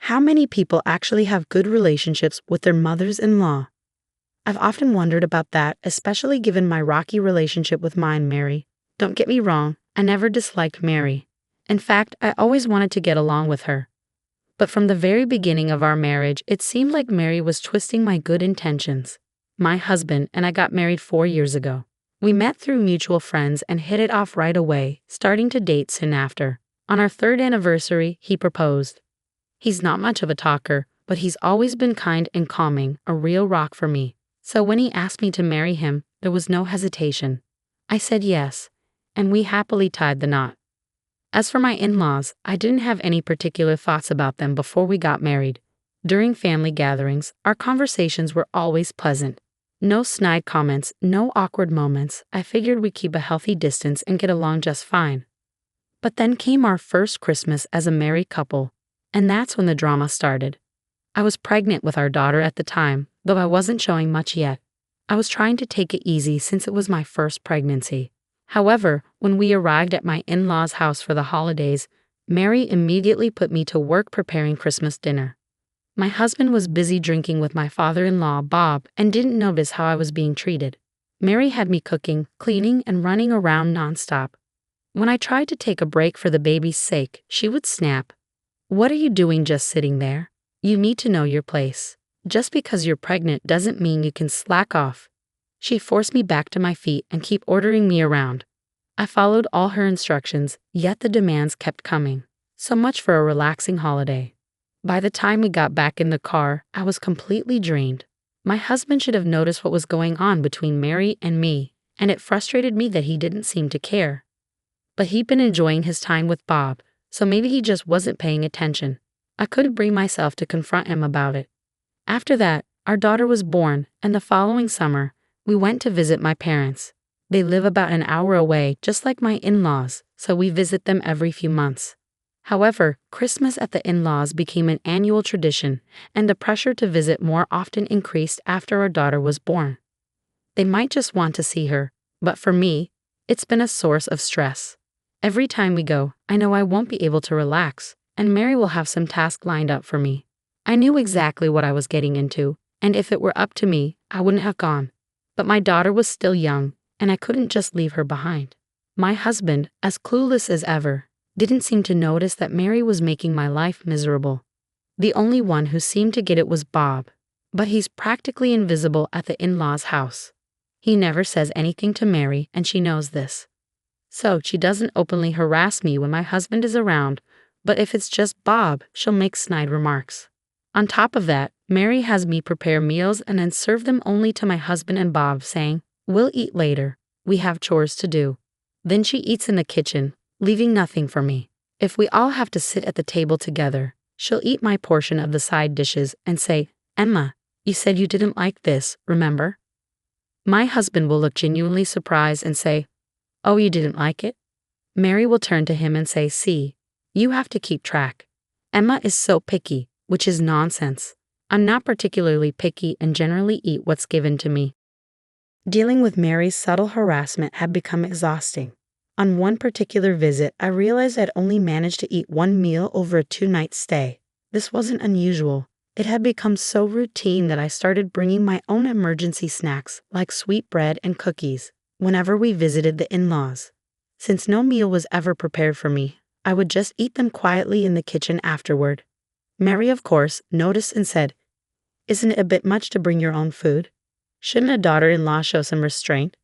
How many people actually have good relationships with their mothers-in-law? I've often wondered about that, especially given my rocky relationship with mine, Mary. Don't get me wrong, I never disliked Mary. In fact, I always wanted to get along with her. But from the very beginning of our marriage, it seemed like Mary was twisting my good intentions. My husband and I got married 4 years ago. We met through mutual friends and hit it off right away, starting to date soon after. On our 3rd anniversary, he proposed. He's not much of a talker, but he's always been kind and calming, a real rock for me. So when he asked me to marry him, there was no hesitation. I said yes, and we happily tied the knot. As for my in-laws, I didn't have any particular thoughts about them before we got married. During family gatherings, our conversations were always pleasant. No snide comments, no awkward moments. I figured we'd keep a healthy distance and get along just fine. But then came our first Christmas as a married couple, and that's when the drama started. I was pregnant with our daughter at the time, though I wasn't showing much yet. I was trying to take it easy since it was my first pregnancy. However, when we arrived at my in-laws' house for the holidays, Mary immediately put me to work preparing Christmas dinner. My husband was busy drinking with my father-in-law, Bob, and didn't notice how I was being treated. Mary had me cooking, cleaning, and running around nonstop. When I tried to take a break for the baby's sake, she would snap. "What are you doing just sitting there? You need to know your place. Just because you're pregnant doesn't mean you can slack off." She forced me back to my feet and kept ordering me around. I followed all her instructions, yet the demands kept coming. So much for a relaxing holiday. By the time we got back in the car, I was completely drained. My husband should have noticed what was going on between Mary and me, and it frustrated me that he didn't seem to care. But he'd been enjoying his time with Bob, so maybe he just wasn't paying attention. I couldn't bring myself to confront him about it. After that, our daughter was born, and the following summer, we went to visit my parents. They live about an hour away, just like my in-laws, so we visit them every few months. However, Christmas at the in-laws became an annual tradition, and the pressure to visit more often increased after our daughter was born. They might just want to see her, but for me, it's been a source of stress. Every time we go, I know I won't be able to relax, and Mary will have some task lined up for me. I knew exactly what I was getting into, and if it were up to me, I wouldn't have gone. But my daughter was still young, and I couldn't just leave her behind. My husband, as clueless as ever, didn't seem to notice that Mary was making my life miserable. The only one who seemed to get it was Bob, but he's practically invisible at the in-laws' house. He never says anything to Mary, and she knows this. So she doesn't openly harass me when my husband is around, but if it's just Bob, she'll make snide remarks. On top of that, Mary has me prepare meals and then serve them only to my husband and Bob, saying, "We'll eat later. We have chores to do." Then she eats in the kitchen, leaving nothing for me. If we all have to sit at the table together, she'll eat my portion of the side dishes and say, "Emma, you said you didn't like this, remember?" My husband will look genuinely surprised and say, "Oh, you didn't like it?" Mary will turn to him and say, "See, you have to keep track. Emma is so picky," which is nonsense. I'm not particularly picky and generally eat what's given to me. Dealing with Mary's subtle harassment had become exhausting. On one particular visit, I realized I'd only managed to eat one meal over a 2-night stay. This wasn't unusual. It had become so routine that I started bringing my own emergency snacks, like sweet bread and cookies, whenever we visited the in-laws. Since no meal was ever prepared for me, I would just eat them quietly in the kitchen afterward. Mary, of course, noticed and said, "Isn't it a bit much to bring your own food? Shouldn't a daughter-in-law show some restraint?"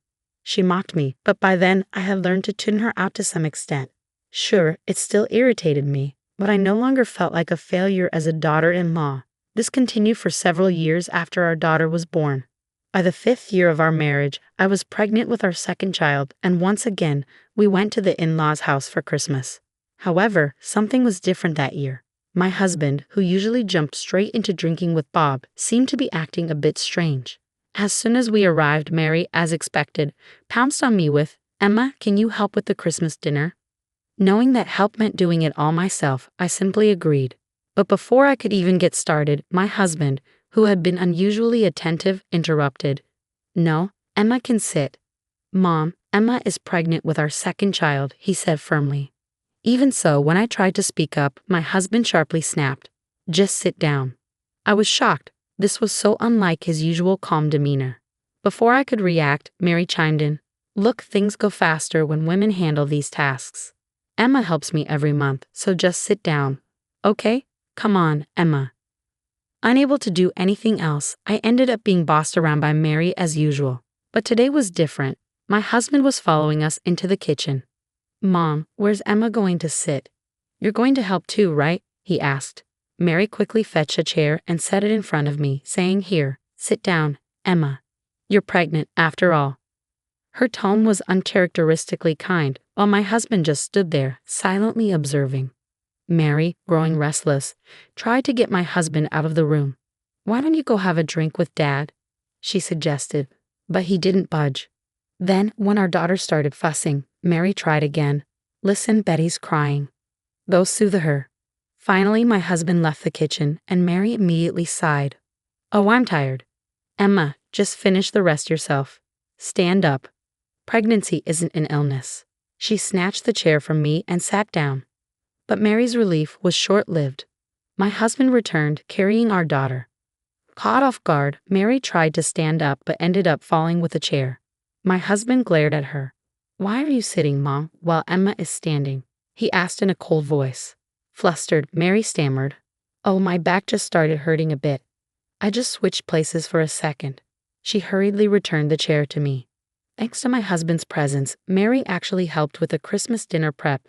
She mocked me, but by then I had learned to tune her out to some extent. Sure, it still irritated me, but I no longer felt like a failure as a daughter-in-law. This continued for several years after our daughter was born. By the 5th year of our marriage, I was pregnant with our second child, and once again, we went to the in-laws' house for Christmas. However, something was different that year. My husband, who usually jumped straight into drinking with Bob, seemed to be acting a bit strange. As soon as we arrived, Mary, as expected, pounced on me with, "Emma, can you help with the Christmas dinner?" Knowing that help meant doing it all myself, I simply agreed. But before I could even get started, my husband, who had been unusually attentive, interrupted. "No, Emma can sit." "Mom, Emma is pregnant with our second child," he said firmly. Even so, when I tried to speak up, my husband sharply snapped, Just sit down. I was shocked. This was so unlike his usual calm demeanor. Before I could react, Mary chimed in. Look, things go faster when women handle these tasks. Emma helps me every month, so just sit down. Okay? Come on, Emma. Unable to do anything else, I ended up being bossed around by Mary as usual. But today was different. My husband was following us into the kitchen. Mom, where's Emma going to sit? You're going to help too, right? He asked. Mary quickly fetched a chair and set it in front of me, saying, Here, sit down, Emma. You're pregnant, after all. Her tone was uncharacteristically kind, while my husband just stood there, silently observing. Mary, growing restless, tried to get my husband out of the room. Why don't you go have a drink with Dad? She suggested, but he didn't budge. Then, when our daughter started fussing, Mary tried again. Listen, Betty's crying. Go soothe her. Finally, my husband left the kitchen, and Mary immediately sighed. Oh, I'm tired. Emma, just finish the rest yourself. Stand up. Pregnancy isn't an illness. She snatched the chair from me and sat down. But Mary's relief was short-lived. My husband returned, carrying our daughter. Caught off guard, Mary tried to stand up but ended up falling with the chair. My husband glared at her. Why are you sitting, Mom, while Emma is standing? He asked in a cold voice. Flustered, Mary stammered. Oh, my back just started hurting a bit. I just switched places for a second. She hurriedly returned the chair to me. Thanks to my husband's presence, Mary actually helped with the Christmas dinner prep,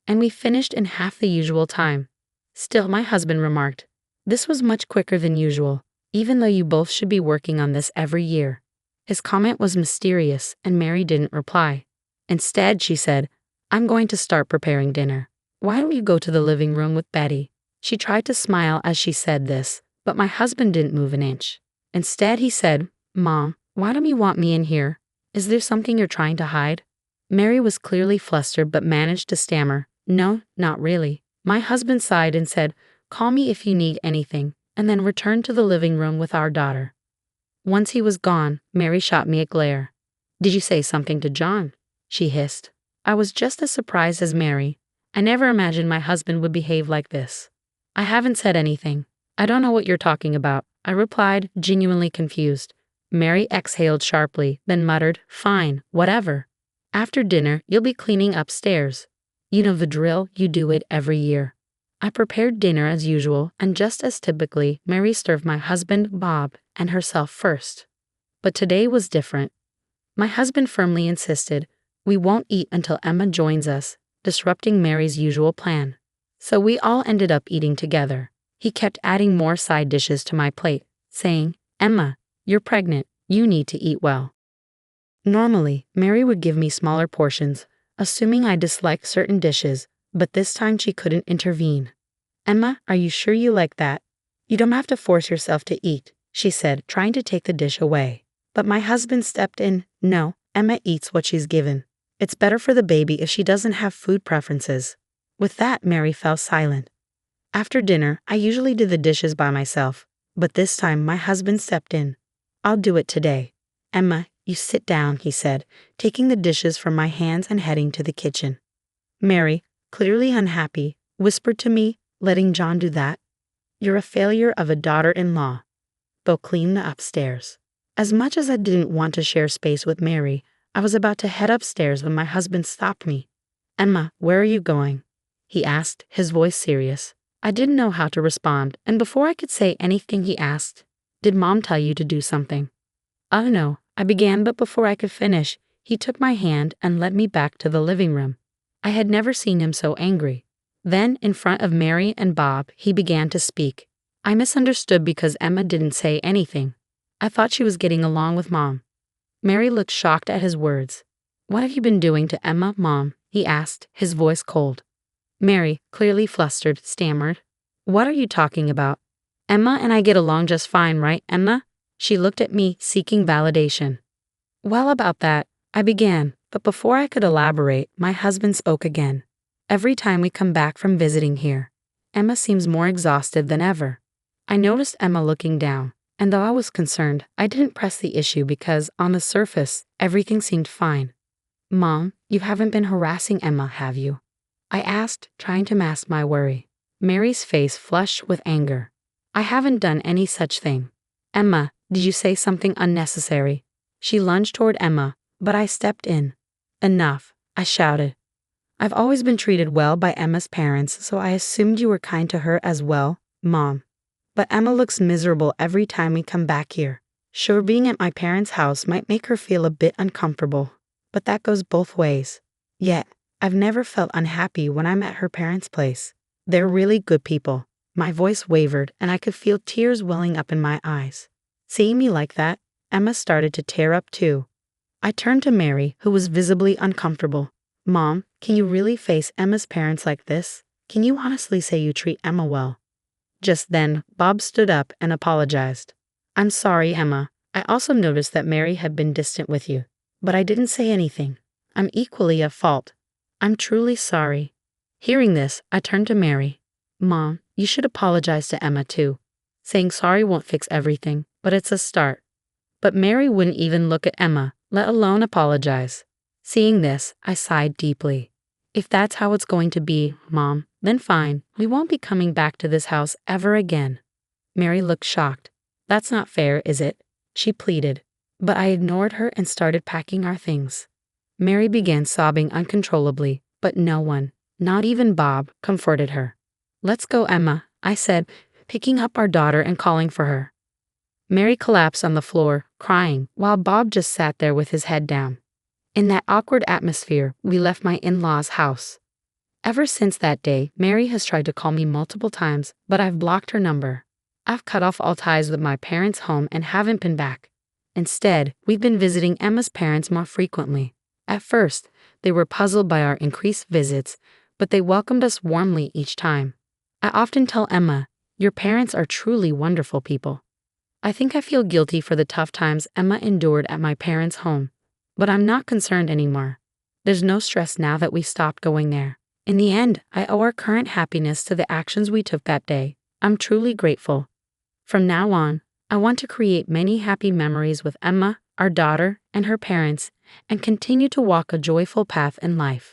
and we finished in half the usual time. Still, my husband remarked, this was much quicker than usual, even though you both should be working on this every year. His comment was mysterious, and Mary didn't reply. Instead, she said, I'm going to start preparing dinner. Why don't you go to the living room with Betty? She tried to smile as she said this, but my husband didn't move an inch. Instead, he said, Mom, why don't you want me in here? Is there something you're trying to hide? Mary was clearly flustered but managed to stammer, No, not really. My husband sighed and said, Call me if you need anything, and then returned to the living room with our daughter. Once he was gone, Mary shot me a glare. Did you say something to John? She hissed. I was just as surprised as Mary. I never imagined my husband would behave like this. I haven't said anything. I don't know what you're talking about, I replied, genuinely confused. Mary exhaled sharply, then muttered, Fine, whatever. After dinner, you'll be cleaning upstairs. You know the drill, you do it every year. I prepared dinner as usual, and just as typically, Mary served my husband, Bob, and herself first. But today was different. My husband firmly insisted, We won't eat until Emma joins us, disrupting Mary's usual plan. So we all ended up eating together. He kept adding more side dishes to my plate, saying, Emma, you're pregnant, you need to eat well. Normally, Mary would give me smaller portions, assuming I disliked certain dishes, but this time she couldn't intervene. Emma, are you sure you like that? You don't have to force yourself to eat, she said, trying to take the dish away. But my husband stepped in. No, Emma eats what she's given. It's better for the baby if she doesn't have food preferences. With that, Mary fell silent. After dinner, I usually do the dishes by myself, but this time my husband stepped in. I'll do it today. Emma, you sit down, he said, taking the dishes from my hands and heading to the kitchen. Mary, clearly unhappy, whispered to me, letting John do that? You're a failure of a daughter-in-law. Go clean the upstairs. As much as I didn't want to share space with Mary, I was about to head upstairs when my husband stopped me. Emma, where are you going? He asked, his voice serious. I didn't know how to respond, and before I could say anything he asked, Did Mom tell you to do something? No, I began, but before I could finish, he took my hand and led me back to the living room. I had never seen him so angry. Then, in front of Mary and Bob, he began to speak. I misunderstood because Emma didn't say anything. I thought she was getting along with Mom. Mary looked shocked at his words. What have you been doing to Emma, Mom? He asked, his voice cold. Mary, clearly flustered, stammered. What are you talking about? Emma and I get along just fine, right, Emma? She looked at me, seeking validation. Well, about that, I began, but before I could elaborate, my husband spoke again. Every time we come back from visiting here, Emma seems more exhausted than ever. I noticed Emma looking down, and though I was concerned, I didn't press the issue because, on the surface, everything seemed fine. Mom, you haven't been harassing Emma, have you? I asked, trying to mask my worry. Mary's face flushed with anger. I haven't done any such thing. Emma, did you say something unnecessary? She lunged toward Emma, but I stepped in. Enough, I shouted. I've always been treated well by Emma's parents, so I assumed you were kind to her as well, Mom. But Emma looks miserable every time we come back here. Sure, being at my parents' house might make her feel a bit uncomfortable, but that goes both ways. Yet, I've never felt unhappy when I'm at her parents' place. They're really good people. My voice wavered, and I could feel tears welling up in my eyes. Seeing me like that, Emma started to tear up too. I turned to Mary, who was visibly uncomfortable. Mom, can you really face Emma's parents like this? Can you honestly say you treat Emma well? Just then, Bob stood up and apologized. I'm sorry, Emma. I also noticed that Mary had been distant with you, but I didn't say anything. I'm equally at fault. I'm truly sorry. Hearing this, I turned to Mary. Mom, you should apologize to Emma too. Saying sorry won't fix everything, but it's a start. But Mary wouldn't even look at Emma, let alone apologize. Seeing this, I sighed deeply. If that's how it's going to be, Mom, then fine. We won't be coming back to this house ever again. Mary looked shocked. That's not fair, is it? She pleaded. But I ignored her and started packing our things. Mary began sobbing uncontrollably, but no one, not even Bob, comforted her. Let's go, Emma, I said, picking up our daughter and calling for her. Mary collapsed on the floor, crying, while Bob just sat there with his head down. In that awkward atmosphere, we left my in-laws' house. Ever since that day, Mary has tried to call me multiple times, but I've blocked her number. I've cut off all ties with my parents' home and haven't been back. Instead, we've been visiting Emma's parents more frequently. At first, they were puzzled by our increased visits, but they welcomed us warmly each time. I often tell Emma, your parents are truly wonderful people. I think I feel guilty for the tough times Emma endured at my parents' home, but I'm not concerned anymore. There's no stress now that we stopped going there. In the end, I owe our current happiness to the actions we took that day. I'm truly grateful. From now on, I want to create many happy memories with Emma, our daughter, and her parents, and continue to walk a joyful path in life.